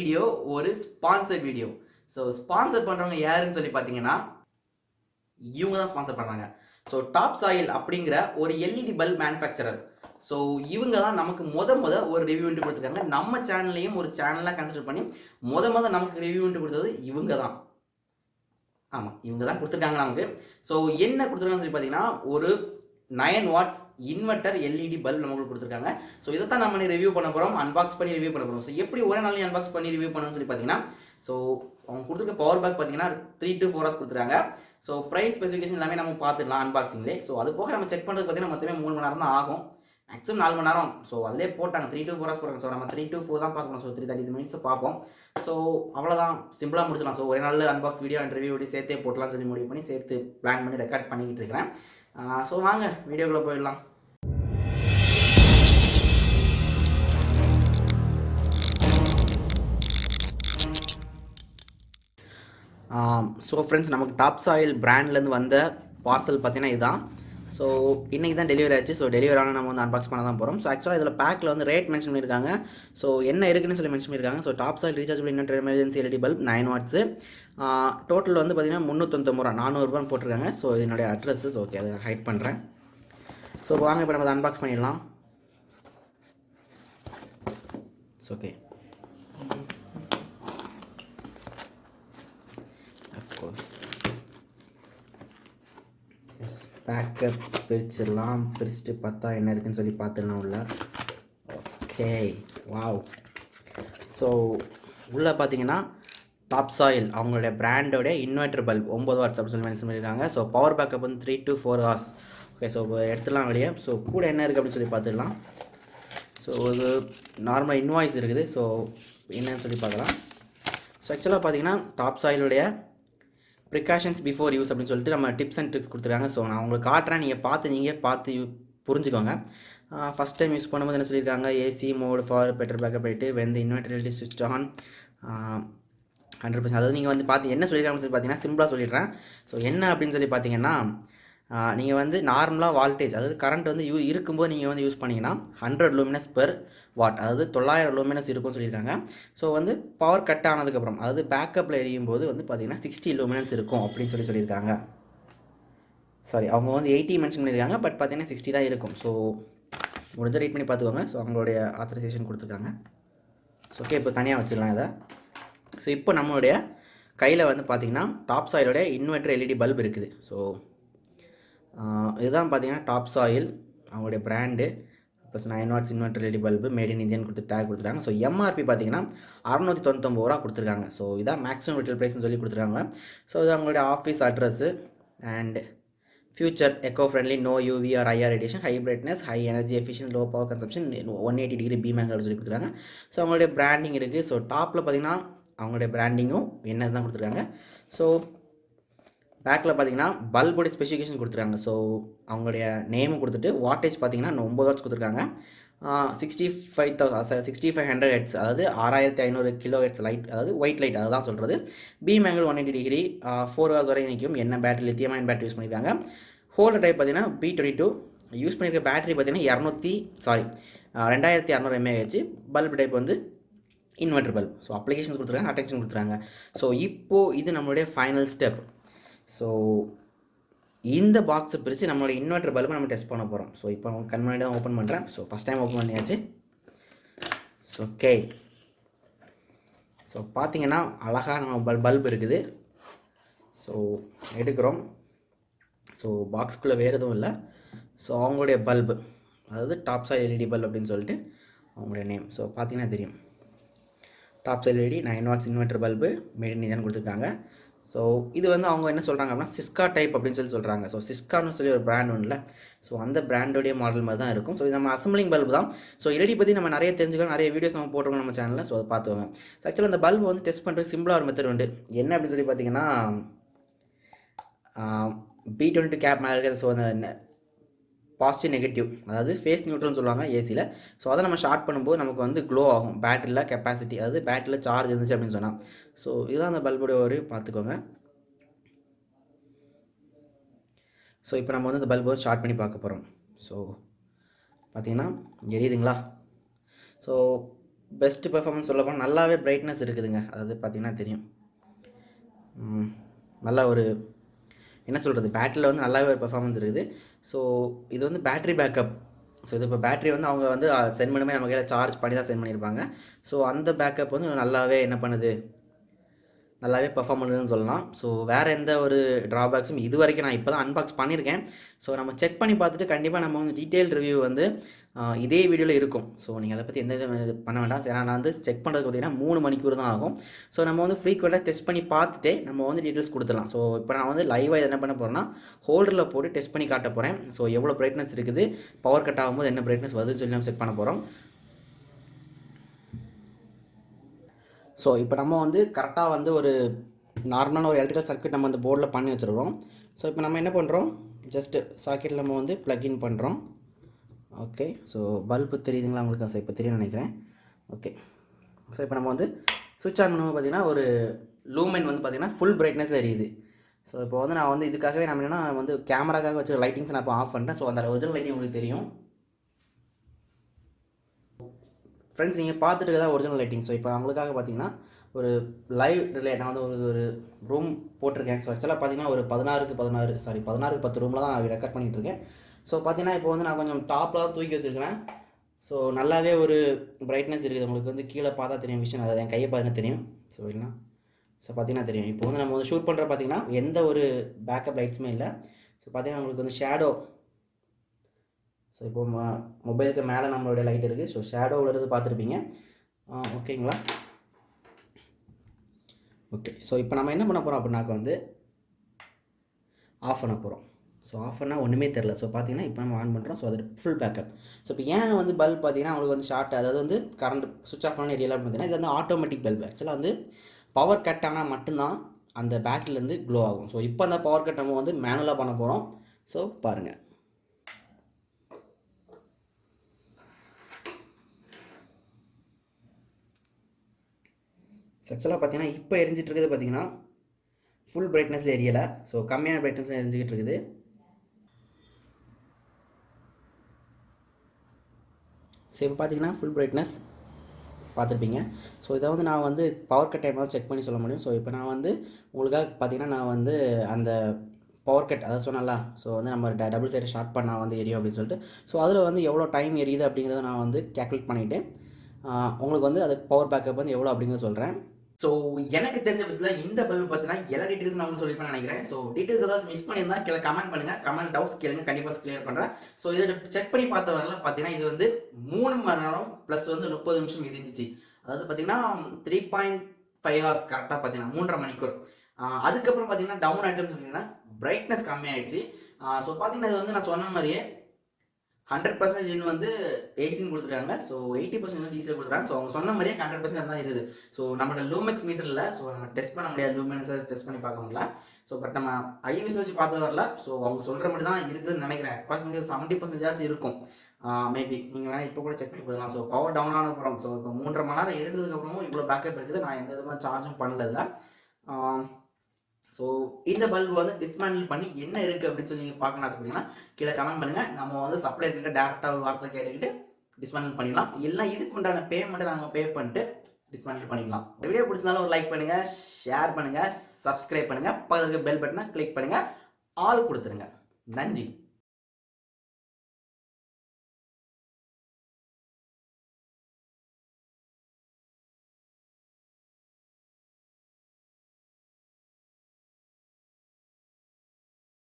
Video ஒரு sponsor video. So sponsor பண்ணுறவங்க யாருன்னு சொல்லி பார்த்தீங்கன்னா இவங்க தான் ஸ்பான்சர் பண்ணுறாங்க. ஸோ டாப் சாயில் அப்படிங்கிற ஒரு எல்இடி பல்ப் மேனுஃபேக்சரர். ஸோ இவங்க தான் நமக்கு ஒரு ரிவ்யூ கொடுத்துருக்காங்க. நம்ம சேனல்லையும் ஒரு சேனலாக கன்சிடர் பண்ணி நமக்கு ரிவ்யூ கொடுத்தது இவங்க தான். ஆமாம், இவங்க தான் கொடுத்துருக்காங்க நமக்கு. ஸோ என்ன கொடுத்துருக்காங்கன்னு சொல்லி பார்த்தீங்கன்னா ஒரு 9 வாட்ஸ் இன்வெர்டர் எல்இடி பல்ப் நமக்கு கொடுத்துருக்காங்க. ஸோ இதை தான் நம்ம ரிவ்யூ பண்ண போகிறோம், அன்பாக்ஸ் பண்ணி ரிவ்யூ பண்ண போகிறோம். ஸோ எப்படி ஒரே நாள் அன்பாக்ஸ் பண்ணி ரிவ்யூ பண்ணணும்னு சொல்லி பார்த்தீங்கன்னா, ஸோ அவங்க கொடுத்துருக்க பவர் பேக் பார்த்தீங்கன்னா 3 to 4 ஹவர்ஸ் கொடுத்துருக்காங்க. ஸோ ப்ரைஸ் ஸ்பெசிஃபிகேஷன் எல்லாமே நம்ம பார்த்துக்கலாம் அன்பாக்சிங்லேயே. ஸோ அது போக நம்ம செக் பண்ணுறது பார்த்தீங்கன்னா மொத்தமே 3 மணி நேரம் தான் ஆகும், மேக்ஸிமம் 4 மணி நேரம். ஸோ அதிலே போட்டாங்க 3 to 4 ஹவர்ஸ் போடுறாங்க. ஸோ நம்ம 3 to 4 தான் பார்க்கணும். ஸோ 330 மினிட்ஸ் பார்ப்போம். ஸோ அவ்வளோதான், சிம்பிளாக முடிச்சிடலாம். ஸோ ஒரே நாள் unbox video and review video சேர்த்தே போட்டலாம்னு சொல்லி முடிவு பண்ணி சேர்த்து பிளான் பண்ணி ரெக்கார்ட் பண்ணிக்கிட்டு இருக்கிறேன். ஸோ வாங்க வீடியோக்குள்ளே போயிடலாம். ஸோ ஃப்ரெண்ட்ஸ், நமக்கு டாப் சாயில் பிராண்ட்லேருந்து வந்த பார்சல் பார்த்தீங்கன்னா இதுதான். ஸோ இன்றைக்கி தான் டெலிவரி ஆச்சு. ஸோ டெலிவரி ஆனால் நம்ம வந்து அன்பாக்ஸ் பண்ண தான் போகிறோம். ஸோ ஆக்சுவலாக இதில் பேக்கில் வந்து ரேட் மென்ஷன் பண்ணியிருக்காங்க. ஸோ என்ன இருக்குன்னு சொல்லி மென்ஷன் பண்ணியிருக்காங்க. So top soil rechargeable inverter emergency LED bulb 9 watts. Total வந்து பார்த்தீங்கன்னா 399 ரூபா, 400 ரூபான்னு போட்டிருக்காங்க. ஸோ இதனுடைய அட்ரஸ். ஓகே, அதை ஹைட் பண்ணுறேன். ஸோ வாங்க இப்போ நம்ம அதை அன்பாக்ஸ் பண்ணிடலாம். ஓகே, பேக்கப் பிரிச்சிடலாம். பிரிச்சுட்டு பார்த்தா என்ன இருக்குன்னு சொல்லி பார்த்துடலாம் உள்ள. Okay, wow. ஸோ உள்ளே பார்த்தீங்கன்னா டாப் சாயில் அவங்களுடைய பிராண்டோடைய இன்வெர்டர் பல்ப் 9 வாட்ஸ் அப்படின்னு சொல்லி மென்ஷன் பண்ணியிருக்காங்க. ஸோ பவர் பேக்கப் வந்து 3 to 4 ஹவர்ஸ். ஓகே, ஸோ எடுத்துடலாம் வெளியே. ஸோ கூட என்ன இருக்குது அப்படின்னு சொல்லி பார்த்துடலாம். ஸோ இது நார்மல் இன்வாய்ஸ் இருக்குது. ஸோ என்னன்னு சொல்லி பார்க்கலாம். ஸோ ஆக்சுவலாக பார்த்தீங்கன்னா டாப் சாயிலுடைய ப்ரிகாஷன்ஸ் பிஃபோர் யூஸ் அப்படின்னு சொல்லிட்டு நம்ம டிப்ஸ் அண்ட் ட்ரிக்ஸ் கொடுத்துருக்காங்க. ஸோ நான் உங்களுக்கு காட்டுறேன், நீங்கள் பார்த்து புரிஞ்சுக்கோங்க. ஃபஸ்ட் டைம் யூஸ் பண்ணும்போது என்ன சொல்லியிருக்காங்க, AC mode for better backup ஆகிட்டு வென் தி இன்வெர்டர் ஸ்விட்ச் ஆன் 100%. அதாவது நீங்கள் வந்து பார்த்து என்ன சொல்லியிருக்காங்கன்னு சொல்லி பார்த்தீங்கன்னா சிம்பிளாக சொல்லிடுறேன். ஸோ என்ன அப்படின்னு சொல்லி பார்த்தீங்கன்னா, நீங்கள் வந்து நார்மலாக வால்டேஜ், அதாவது கரண்ட் வந்து இருக்கும்போது நீங்கள் வந்து யூஸ் பண்ணிங்கன்னா 100 லூமினஸ் பெர் வாட், அதாவது 900 லூமினஸ் இருக்கும்னு சொல்லியிருக்காங்க. ஸோ வந்து பவர் கட் ஆனதுக்கப்புறம், அதாவது பேக்கப்பில் எரியும் போது வந்து பார்த்தீங்கன்னா 60 லூமினஸ் இருக்கும் அப்படின்னு சொல்லியிருக்காங்க. சாரி, அவங்க வந்து 80 மென்ஷன் பண்ணியிருக்காங்க, பட் பார்த்தீங்கன்னா 60 தான் இருக்கும். ஸோ முடிஞ்ச ரீட் பண்ணி பார்த்துக்கோங்க. ஸோ அவங்களுடைய ஆத்தரைசேஷன் கொடுத்துருக்காங்க. ஸோ ஓகே, இப்போ தனியாக வச்சிடலாம் இதை. ஸோ இப்போ நம்மளுடைய கையில் வந்து பார்த்திங்கன்னா டாப் சாயிலோடைய இன்வெர்டர் எல்இடி பல்ப் இருக்குது. ஸோ இதுதான் பார்த்தீங்கன்னா டாப் சாயில் அவங்களுடைய brand. Plus 9 watts inverter LED bulb made in Indian கொடுத்து டேக் கொடுத்துருக்காங்க. ஸோ எம்ஆர்பி பார்த்தீங்கன்னா 699 ரூபா கொடுத்துருக்காங்க. ஸோ இதான் மேக்ஸிமம் ரிட்டெயில் ப்ரைஸ்னு சொல்லி கொடுத்துருக்காங்க. ஸோ இது அவங்களுடைய office address and future eco friendly, no UV or IR radiation, high brightness, high energy efficient, low power consumption, 180 degree beam angle சொல்லி கொடுத்துருக்காங்க. ஸோ அவங்களுடைய பிராண்டிங் இருக்குது. ஸோ டாப்பில் பார்த்தீங்கன்னா அவங்களுடைய பிராண்டிங்கும் என்ன தான் கொடுத்துருக்காங்க. ஸோ பேக்கில் பார்த்தீங்கன்னா பல்போடைய ஸ்பெசிஃபிகேஷன் கொடுத்துருக்காங்க. ஸோ அவங்களுடைய நேமும் கொடுத்துட்டு வாட்டேஜ் பார்த்தீங்கன்னா 9 வாட்ஸ் கொடுத்துருக்காங்க. 6500 ஹெட்ஸ், அதாவது 6500 கிலோ ஹெட்ஸ் லைட், அதாவது ஒயிட் லைட், அதுதான் சொல்கிறது. பீம் ஆங்கிள் 180 டிகிரி, 4 ஹவர்ஸ் வரை நிற்கும். என்ன battery, lithium ion battery use பண்ணியிருக்காங்க. ஹோல்டர் டைப் பார்த்தீங்கன்னா B22 யூஸ் பண்ணியிருக்க. பேட்டரி பார்த்தீங்கன்னா 2200 mAh. பல்ப் டைப் வந்து இன்வெர்டர் பல்ப். ஸோ அப்ளிகேஷன்ஸ் கொடுத்துருக்காங்க, அட்டென்ஷன் கொடுத்துருக்காங்க. ஸோ இப்போது இது நம்மளுடைய ஃபைனல் ஸ்டெப். ஸோ இந்த பாக்ஸை பிரித்து நம்மளோட இன்வெர்டர் பல்பை நம்ம டெஸ்ட் பண்ண போகிறோம். ஸோ இப்போ கன்வெர்ட் தான் ஓப்பன் பண்ணுறேன். ஸோ ஃபஸ்ட் டைம் ஓப்பன் பண்ணியாச்சு. ஸோ ஓகே, ஸோ பார்த்தீங்கன்னா அழகாக நம்ம பல்ப் இருக்குது. ஸோ எடுக்கிறோம். ஸோ பாக்ஸ்குள்ளே வேறு எதுவும் இல்லை. ஸோ அவங்களுடைய பல்பு, அதாவது டாப் சாயில் எல்இடி பல்ப் அப்படின்னு சொல்லிட்டு அவங்களுடைய நேம். ஸோ பார்த்தீங்கன்னா தெரியும், top soil LED 9 watts inverter bulb made in Indian கொடுத்துருக்காங்க. ஸோ இது வந்து அவங்க என்ன சொல்கிறாங்க அப்படின்னா சிஸ்கா டைப் அப்படின்னு சொல்கிறாங்க. ஸோ சிஸ்கான்னு சொல்லி ஒரு பிராண்ட் ஒன்றில், ஸோ அந்த பிராண்டோடைய மாடல் மாதிரி தான் இருக்கும். ஸோ இது நம்ம அசம்பிளிங் பல்பு தான். ஸோ எல்இடி பற்றி நம்ம நிறைய தெரிஞ்சுக்கலாம், நிறைய வீடியோஸ் நம்ம போட்டிருக்கோம் நம்ம சேனலில். ஸோ அதை பார்த்துவாங்க. ஸோ ஆக்சுவலாக அந்த பல்பு வந்து டெஸ்ட் பண்ணுறது சிம்பிளாக ஒரு மெத்தட் உண்டு. என்ன அப்படின்னு சொல்லி பார்த்தீங்கன்னா, B22 கேப் மேலே இருக்கிறது. ஸோ அந்த பாசிட்டிவ் நெகட்டிவ், அதாவது ஃபேஸ் நியூட்ரல்னு சொல்லுவாங்க ஏசியில். ஸோ அதை நம்ம ஷார்ட் பண்ணும்போது நமக்கு வந்து க்ளோ ஆகும் பேட்டரியில் கெப்பாசிட்டி, அதாவது பேட்டரியில் சார்ஜ் இருந்துச்சு அப்படின்னு சொன்னால். ஸோ இதுதான் அந்த பல்புடைய ஒரு பார்த்துக்கோங்க. ஸோ இப்போ நம்ம வந்து இந்த பல்பை ஷார்ட் பண்ணி பார்க்க போகிறோம். ஸோ பார்த்தீங்கன்னா எரியுதுங்களா. ஸோ பெஸ்ட் பெர்ஃபார்மன்ஸ் சொல்ல போனால் நல்லாவே பிரைட்னஸ் இருக்குதுங்க. அதாவது பார்த்தீங்கன்னா தெரியும். நல்லா ஒரு என்ன சொல்கிறது, பேட்டரியில் வந்து நல்லாவே ஒரு பெர்ஃபார்மன்ஸ் இருக்குது. ஸோ இது வந்து பேட்ரி பேக்கப். ஸோ இது இப்போ பேட்ரி வந்து அவங்க வந்து சென்ட் பண்ணுமே நம்ம கையில் சார்ஜ் பண்ணி தான் சென்ட் பண்ணியிருப்பாங்க. ஸோ அந்த பேக்கப் வந்து நல்லாவே என்ன பண்ணுது, நல்லாவே பெர்ஃபார்ம் பண்ணுதுன்னு சொல்லலாம். ஸோ வேறு எந்த ஒரு ட்ராபேக்ஸும் இது வரைக்கும் நான் இப்போ தான் அன்பாக்ஸ் பண்ணியிருக்கேன். ஸோ நம்ம செக் பண்ணி பார்த்துட்டு கண்டிப்பாக நம்ம வந்து டீட்டெயில் ரிவ்யூ வந்து இதே வீடியோவில் இருக்கும். ஸோ நீங்கள் அதை பற்றி எந்த இது பண்ண வேண்டாம். ஏன்னா நான் வந்து செக் பண்ணுறதுக்கு பார்த்தீங்கன்னா 3 மணிக்கூர் தான் ஆகும். ஸோ நம்ம வந்து ஃப்ரீக்வெண்ட்டாக டெஸ்ட் பண்ணி பார்த்துட்டு நம்ம வந்து டீட்டெயில்ஸ் கொடுத்துடலாம். ஸோ இப்போ நான் வந்து லைவாக என்ன பண்ண போகிறேன்னா ஹோல்டரில் போட்டு டெஸ்ட் பண்ணி காட்ட போகிறேன். ஸோ எவ்வளோ பிரைட்னஸ் இருக்குது, பவர் கட் ஆகும்போது என்ன பிரைட்னஸ் வருதுன்னு சொல்லி நம்ம செக் பண்ண போகிறோம். ஸோ இப்போ நம்ம வந்து கரெக்டாக வந்து ஒரு நார்மலான ஒரு எலக்ட்ரிக்கல் சர்க்யூட் நம்ம அந்த போர்டில் பண்ணி வச்சுருக்கோம். ஸோ இப்போ நம்ம என்ன பண்ணுறோம், ஜஸ்ட்டு சாக்கெட்டில் நம்ம வந்து ப்ளக்இன் பண்ணுறோம். ஓகே, ஸோ பல்பு தெரியுதுங்களா உங்களுக்கு? ஸோ இப்போ தெரியும்னு நினைக்கிறேன். ஓகே, ஸோ இப்போ நம்ம வந்து சுவிட்ச் ஆன் பண்ணும்போது பார்த்திங்கன்னா ஒரு லூமென் வந்து பார்த்திங்கன்னா ஃபுல் பிரைட்னஸில் எரியுது. ஸோ இப்போ வந்து நான் வந்து இதுக்காகவே நம்ம என்னென்னா வந்து கேமராக்காக வச்சு லைட்டிங்ஸ் நான் இப்போ ஆஃப் பண்ணுறேன். ஸோ அந்த ஒரிஜினல் லைட்டிங் உங்களுக்கு தெரியும் ஃப்ரெண்ட்ஸ், நீங்கள் பார்த்துட்டு தான் ஒரிஜினல் லைட்டிங். ஸோ இப்போ அவங்களுக்காக பார்த்தீங்கன்னா ஒரு லைவ் ரிலே நான் வந்து ஒரு ரூம் போட்டிருக்கேன். ஸோ ஆக்சுவலாக பார்த்தீங்கன்னா ஒரு 16க்கு 10 ரூமில் தான் நான் ரெக்கார்ட் பண்ணிகிட்டு இருக்கேன். ஸோ பார்த்தீங்கன்னா இப்போ வந்து நான் கொஞ்சம் டாப்பில் தான் தூக்கி வச்சுருக்கேன். ஸோ நல்லாவே ஒரு பிரைட்னஸ் இருக்குது. உங்களுக்கு வந்து கீழே பார்த்தா தெரியும் விஷயம், அதாவது என் கையை பாருங்க தெரியும். ஸோ இல்லைனா ஸோ பார்த்தீங்கன்னா தெரியும். இப்போ வந்து நம்ம வந்து ஷூட் பண்ணுற பார்த்தீங்கன்னா எந்த ஒரு பேக்கப் லைட்ஸுமே இல்லை. ஸோ பார்த்தீங்கன்னா உங்களுக்கு வந்து ஷேடோ, ஸோ இப்போ மொபைலுக்கு மேலே நம்மளுடைய லைட் இருக்குது. ஸோ ஷேடோவில் இருந்து பார்த்துருப்பீங்க. ஓகேங்களா? ஓகே, ஸோ இப்போ நம்ம என்ன பண்ண போகிறோம் அப்படின்னாக்க வந்து ஆஃப் பண்ண போகிறோம். ஸோ ஆஃப் பண்ணால் ஒன்றுமே தெரில. ஸோ பார்த்தீங்கன்னா இப்போ நம்ம ஆன் பண்ணுறோம். ஸோ அது ஃபுல் பேக்கப். ஸோ இப்போ ஏன் வந்து பல்ப் பார்த்தீங்கன்னா அவங்களுக்கு வந்து ஷார்ட், அதாவது வந்து கரண்ட் சுவிச் ஆஃப் பண்ண ஏரியாவில் பார்த்தீங்கன்னா இது வந்து ஆட்டோமேட்டிக் பல்ப். ஆக்சுவலாக வந்து பவர் கட் ஆனால் மட்டும்தான் அந்த பேட்டரியிலேருந்து க்ளோ ஆகும். ஸோ இப்போ அந்த பவர் கட் நம்ம வந்து மேனுவலாக பண்ண போகிறோம். ஸோ பாருங்கள். ஆக்சுவலாக பார்த்தீங்கன்னா இப்போ எரிஞ்சிட்டு இருக்குது பார்த்தீங்கன்னா ஃபுல் பிரைட்னஸில் எரியலை. ஸோ கம்மியான பிரைட்னஸில் எரிஞ்சிக்கிட்டு இருக்குது. ஸோ இப்போ பார்த்தீங்கன்னா ஃபுல் பிரைட்னஸ் பார்த்துருப்பீங்க. ஸோ இதை வந்து நான் வந்து பவர் கட் டைம் செக் பண்ணி சொல்ல முடியும். ஸோ இப்போ நான் வந்து உங்களுக்காக பார்த்தீங்கன்னா நான் வந்து அந்த பவர் கட் அதாவது சொன்னல, ஸோ வந்து நம்ம டபுள் சைடு ஷார்ட் பண்ணால் வந்து எரியும் அப்படின்னு சொல்லிட்டு. ஸோ அதில் வந்து எவ்வளோ டைம் எரியுது அப்படிங்கிறத நான் வந்து கேல்குலேட் பண்ணிவிட்டு உங்களுக்கு வந்து அது பவர் பேக்கப் வந்து எவ்வளோ அப்படிங்கிறத சொல்கிறேன். ஸோ எனக்கு தெரிஞ்ச பஸ்ஸில் இந்த பல்பு பார்த்தீங்கன்னா எல்லா டீட்டெயில்ஸ் நான் உங்களுக்கு சொல்லிப்பேன் நினைக்கிறேன். ஸோ டீட்டெயில்ஸ் ஏதாவது மிஸ் பண்ணியிருந்தா கீழே கமெண்ட் பண்ணுங்கள். கமெண்ட் டவுட்ஸ் கேளுங்க, கண்டிப்பாக கிளியர் பண்ணுறேன். ஸோ இதை செக் பண்ணி பார்த்த வரல பார்த்தீங்கன்னா இது வந்து 3 மணி நேரம் ப்ளஸ் வந்து 30 நிமிஷம் இருந்துச்சு. அதாவது பார்த்தீங்கன்னா 3.5 hours கரெக்டாக பார்த்தீங்கன்னா 3.5 மணிக்கூர். அதுக்கப்புறம் பார்த்தீங்கன்னா டவுன் ஆகிடுச்சுன்னு சொன்னீங்கன்னா பிரைட்னஸ் கம்மியாயிடுச்சு. ஸோ பார்த்தீங்கன்னா இது வந்து நான் சொன்ன மாதிரியே 100% வந்து ஏசின்னு கொடுத்துருக்காங்க. ஸோ 80% வந்து டிசியில் கொடுத்துருக்காங்க. ஸோ அவங்க சொன்ன மாதிரியே 100% தான் இருக்குது. ஸோ நம்மளோட லூமெக்ஸ் மீட்டரில் ஸோ நம்ம டெஸ்ட் பண்ண முடியாது, லூமென்ஸை டெஸ்ட் பண்ணி பார்க்க முடியல. ஸோ பட் நம்ம ஐவிஸ் வச்சு பார்த்து வரல. ஸோ அவங்க சொல்கிற மாதிரி தான் இருக்குதுன்னு நினைக்கிறேன். அப்ராக்சிமேட்லி 70% இருக்கும். மேபி நீங்கள் வேணால் இப்போ கூட செக் பண்ணி போதலாம். ஸோ பவர் டவுன் ஆன அப்புறம் ஸோ இப்போ 3.5 மணி நேரம் இருந்ததுக்கப்புறமும் இவ்வளோ பேக்கப் இருக்குது. நான் எந்த விதமாக சார்ஜும் பண்ணல. ஸோ இந்த பல்பு வந்து டிஸ்மேண்டில் பண்ணி என்ன இருக்குது அப்படின்னு சொல்லி நீங்கள் பார்க்கணும் ஆசைப்பட்டீங்கன்னா கீழே கமெண்ட் பண்ணுங்கள். நம்ம வந்து சப்ளை கிட்ட டேரெக்டாக ஒரு வார்த்தை கேட்டுக்கிட்டு டிஸ்மேண்டில் பண்ணிடலாம். இல்லை இதுக்கு உண்டான பேமெண்ட்டை நாங்கள் பே பண்ணிட்டு டிஸ்மேண்டில் பண்ணிக்கலாம். இந்த வீடியோ பிடிச்சிருந்தாலும் ஒரு லைக் பண்ணுங்கள், ஷேர் பண்ணுங்கள், சப்ஸ்கிரைப் பண்ணுங்கள், பக்கத்துக்கு பெல் பட்டனை கிளிக் பண்ணுங்கள், ஆல் கொடுத்துருங்க. நன்றி.